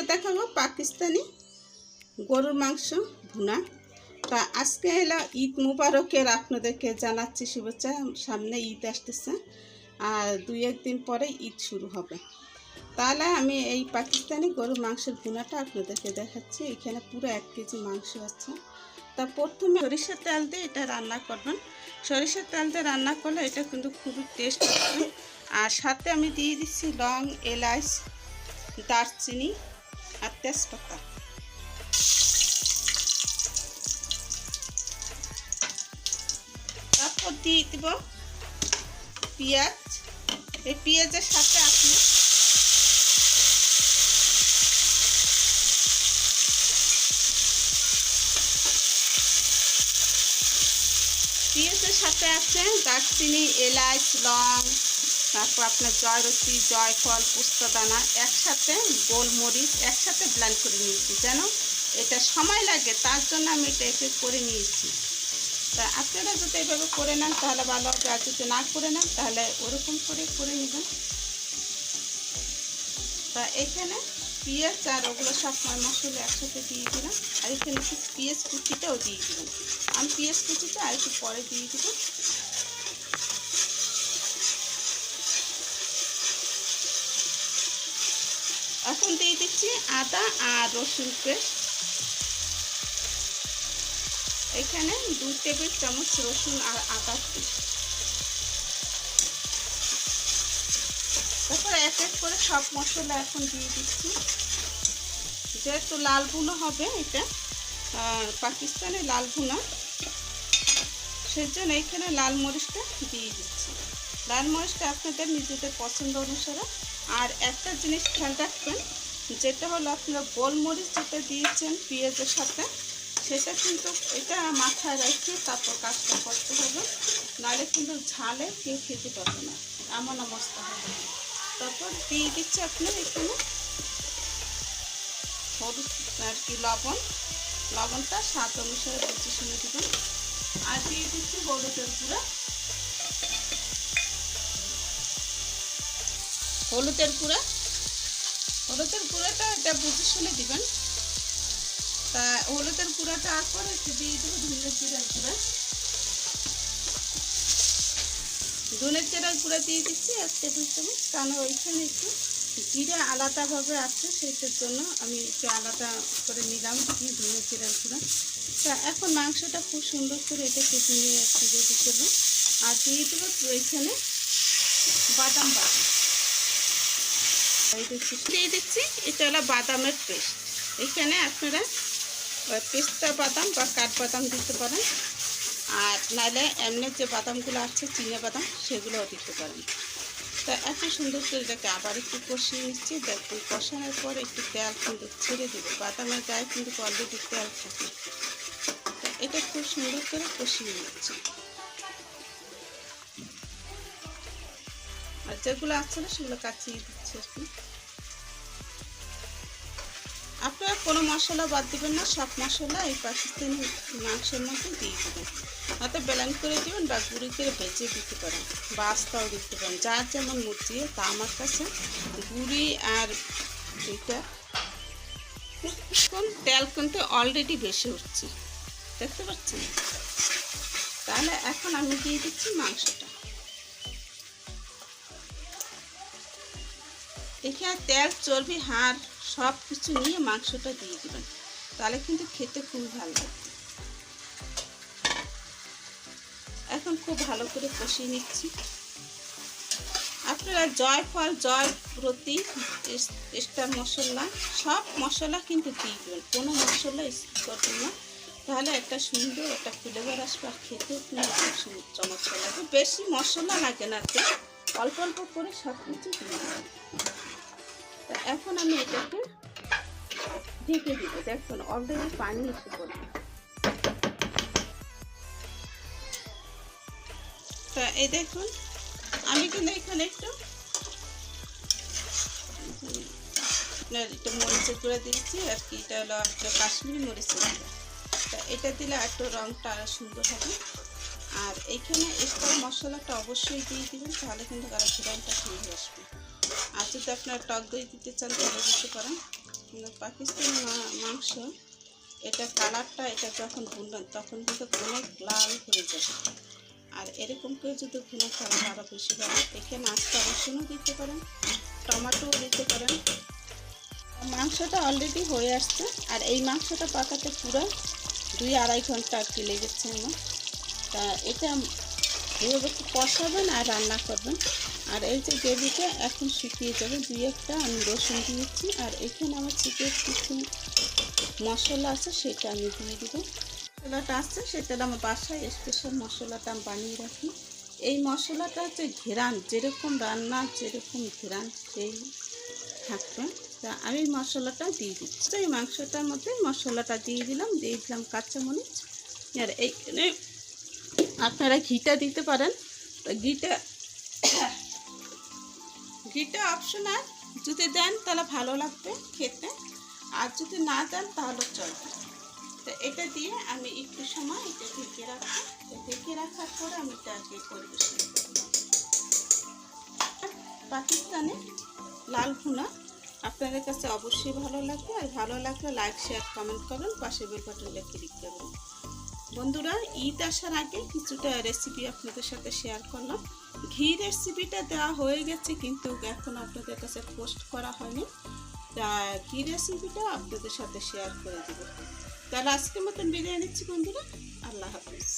আজকে দেখাবো পাকিস্তানি গরুর মাংস ভুনা। তা আজকে এলো ঈদ মুবারকের আপনাদেরকে জানাচ্ছি শুভেচ্ছা। সামনে ঈদ আসতেছে আর 2-1 দিন পরে ঈদ শুরু হবে। তাহলে আমি এই পাকিস্তানি গরুর মাংসের ভুনাটা আপনাদেরকে দেখাচ্ছি। এখানে পুরো 1 কেজি মাংস আছে। তা প্রথমে সরিষার তেল দিয়ে এটা রান্না করবেন। সরিষার তেল দিয়ে রান্না করলে এটা কিন্তু খুবই টেস্ট হবে। আর সাথে আমি দিয়ে দিচ্ছি লং, এলাচ, দারচিনি আর তেজপাতা। তারপর দিয়ে দিব পেঁয়াজ। এই পেঁয়াজের সাথে আপনি আছে দারচিনি, এলাচ, লং, তারপর আপনার জয়রতি, জয়ফল, পোস্তদানা একসাথে, গোলমরিচ একসাথে ব্লেন্ড করে নিয়েছি। যেন এটা সময় লাগে তার জন্য আমি এটা একটু করে নিয়েছি। তা আপনারা যদি এভাবে করে নেন তাহলে ভালো হবে, আর যদি না করে নেন তাহলে ওরকম করে নেবেন। তা এখানে পেঁয়াজ আর ওগুলো সব মশলা একসাথে দিয়ে দিলাম। আর এখানে একটু পেঁয়াজ কুচিটাও দিয়ে দিলাম। আমি পেঁয়াজ কুচিটা আর একটু পরে দিয়ে দিব। এখন দিয়ে দিচ্ছি আদা আর রসুন পেস্ট। এখানে 2 টেবিল চামচ রসুন আর আদা পেস্ট। তারপর এক এক করে সব মশলা এখন দিয়ে দিচ্ছি। যেহেতু লাল ভুনা হবে, এটা পাকিস্তানি লাল ভুনা, সেজন্য এখানে লাল মরিচটা দিয়ে দিচ্ছি। লাল মরিচটা আপনাদের নিজেদের পছন্দ অনুসারে। আর একটা জিনিস খেয়াল রাখবেন, যেটা হলো আপনারা গোলমরিচ যেটা দিয়েছেন পেঁয়াজের সাথে, সেটা কিন্তু এটা মাথায় রেখে তারপর কাজটা করতে হবে, নাহলে কিন্তু ঝালে কেউ খেতে পারবে না, এমন অবস্থা হবে। তারপর দিয়ে দিচ্ছি আপনার এখানে হলুদ আর কি লবণটা স্বাদ অনুসারে বুঝে শুনে দেবেন। আর দিয়ে দিচ্ছি হলুদের গুঁড়াটা এটা বুঝে শুনে দিবেন। তা হলুদের গুঁড়াটা আর পরে একটু দিয়ে দেবো ধনের জিরার গুঁড়া দিয়ে দিচ্ছি 1 টেবিল চামচ। কারণ ওইখানে একটু জিরা আলাদাভাবে আছে, সেটার জন্য আমি একটু আলাদা করে নিলাম ধনের জিরার গুঁড়া। তা এখন মাংসটা খুব সুন্দর করে এটা কেটে নিয়ে একটু রেডি করবো। আর দিয়ে দেবো এখানে বাদাম দিয়ে দিচ্ছি। এটা হলো বাদামের পেস্ট। এখানে আপনারা পেস্তা বাদাম বা কাঠবাদাম দিতে পারেন, আর নাহলে এমনি যে বাদামগুলো আছে চিনে বাদাম সেগুলোও দিতে পারেন। তা এত সুন্দর করে এটাকে আবার একটু কষিয়ে নিচ্ছি। দেখুন কষানোর পর একটু তেল কিন্তু ছেড়ে দেবে, বাদামের গায়ে কিন্তু অলরেডি তেল থাকে। তা এটা খুব সুন্দর করে কষিয়ে নিচ্ছি। আর যেগুলো আছে না সেগুলো কাচিয়ে দিচ্ছি আর কি। আপনারা কোনো মশলা বাদ দিবেন না, সব মশলা এই পাকিস্তানি মাংসের মধ্যে দিয়ে দেবেন। হয়তো ব্লেন্ড করে দেবেন বা গুঁড়ি করে ভেজে দিতে পারেন বা আস্তাও দিতে পারেন, যার যেমন মর্জি। তা আমার কাছে গুঁড়ি আর এটা তেল কিন্তু অলরেডি বেশি উঠছে, দেখতে পাচ্ছেন। তাহলে এখন আমি দিয়ে দিচ্ছি মাংসটা। এখানে তেল, চর্বি, হাড় সব কিছু নিয়ে মাংসটা দিয়ে দিবেন, তাহলে কিন্তু খেতে খুব ভালো লাগবে। এখন খুব ভালো করে কষিয়ে নিচ্ছি। আপনারা জয়ফল, জয়রতি, স্টার মশলা সব মশলা কিন্তু দিয়ে দেবেন, কোনো মশলা স্কিপ করবেন না, তাহলে একটা সুন্দর একটা ফ্লেভার আসবে আর খেতেও কিন্তু খুব চমৎকার লাগে। বেশি মশলা লাগে না, অল্প অল্প করে সব কিছু দিয়ে দেবেন। এখন আমি এটাকে ঢেকে দিব। দেখুন অলরেডি পানি এসে পড়বে। তা এই দেখুন আমি কিন্তু এখানে একটু মরিচের গুঁড়া দিয়েছি আর কি। এটা হলো একটা কাশ্মীরি মরিচের গুঁড়া। তা এটা দিলে একটু রঙটা আরও সুন্দর হবে। আর এইখানে স্টার মশলাটা অবশ্যই দিয়ে দিবেন, তাহলে কিন্তু আরও রঙটা সুন্দর আসবে। আর যদি আপনারা টক দই দিতে চান তাহলে দিতে পারেন। পাকিস্তানি মাংস, এটা কালারটা এটা যখন ভুনবেন তখন কিন্তু অনেক লাল হয়ে যাবে। আর এরকম করে যদি ভুনা খাবেন আরও বেশি ভালো। এখানে আস্তে রসুনও দিতে পারেন, টমেটোও দিতে পারেন। মাংসটা অলরেডি হয়ে আসছে, আর এই মাংসটা পাকাতে পুরো 2-2.5 ঘন্টা আর কি লেগেছে আমার। তা এটা এভাবে একটু কষাবেন আর রান্না করবেন। আর এই যে গ্রেভিটা এখন শুকিয়ে যাবে। 2-1টা আমি রসুন দিয়েছি, আর এখানে আমার চিকেন কিছু মশলা আছে সেটা আমি দিয়ে দেবো। মশলাটা আছে সেটা আমার বাসায় স্পেশাল মশলাটা আমি বানিয়ে রাখি। এই মশলাটা হচ্ছে ঘেরান, যেরকম রান্না যেরকম ঘেরান সেই থাকবে। তা আমি মশলাটা দিয়ে দিচ্ছি। এই মাংসটার মধ্যে মশলাটা দিয়ে দিলাম কাঁচামরিচ। আর এইখানে আপনারা ঘিটা দিতে পারেন। তো ঘিটা অপশনাল, যদি দেন তাহলে ভালো লাগবে খেতে, আর যদি না দেন তাহলে চলবে। তো এটা দিয়ে আমি একটু সময় এটা ঢেকে রাখবো। ঢেকে রাখার পরে আমি এটাকে পরিবেশন করব। পাকিস্তানি লাল ভুনা আপনাদের কাছে অবশ্যই ভালো লাগবে, আর ভালো লাগলে লাইক শেয়ার কমেন্ট করুন, পাশে বেল বাটনটা ক্লিক করুন। বন্ধুরা, ঈদ আসার আগে কিছুটা রেসিপি আপনাদের সাথে শেয়ার করলাম। ঘি রেসিপিটা দেওয়া হয়ে গেছে, কিন্তু এখন আপনাদের কাছে পোস্ট করা হয়নি। তা ঘি রেসিপিটা আপনাদের সাথে শেয়ার করে দেবো। তাহলে আজকের মতন বিদায় নিচ্ছি বন্ধুরা, আল্লাহ হাফিজ।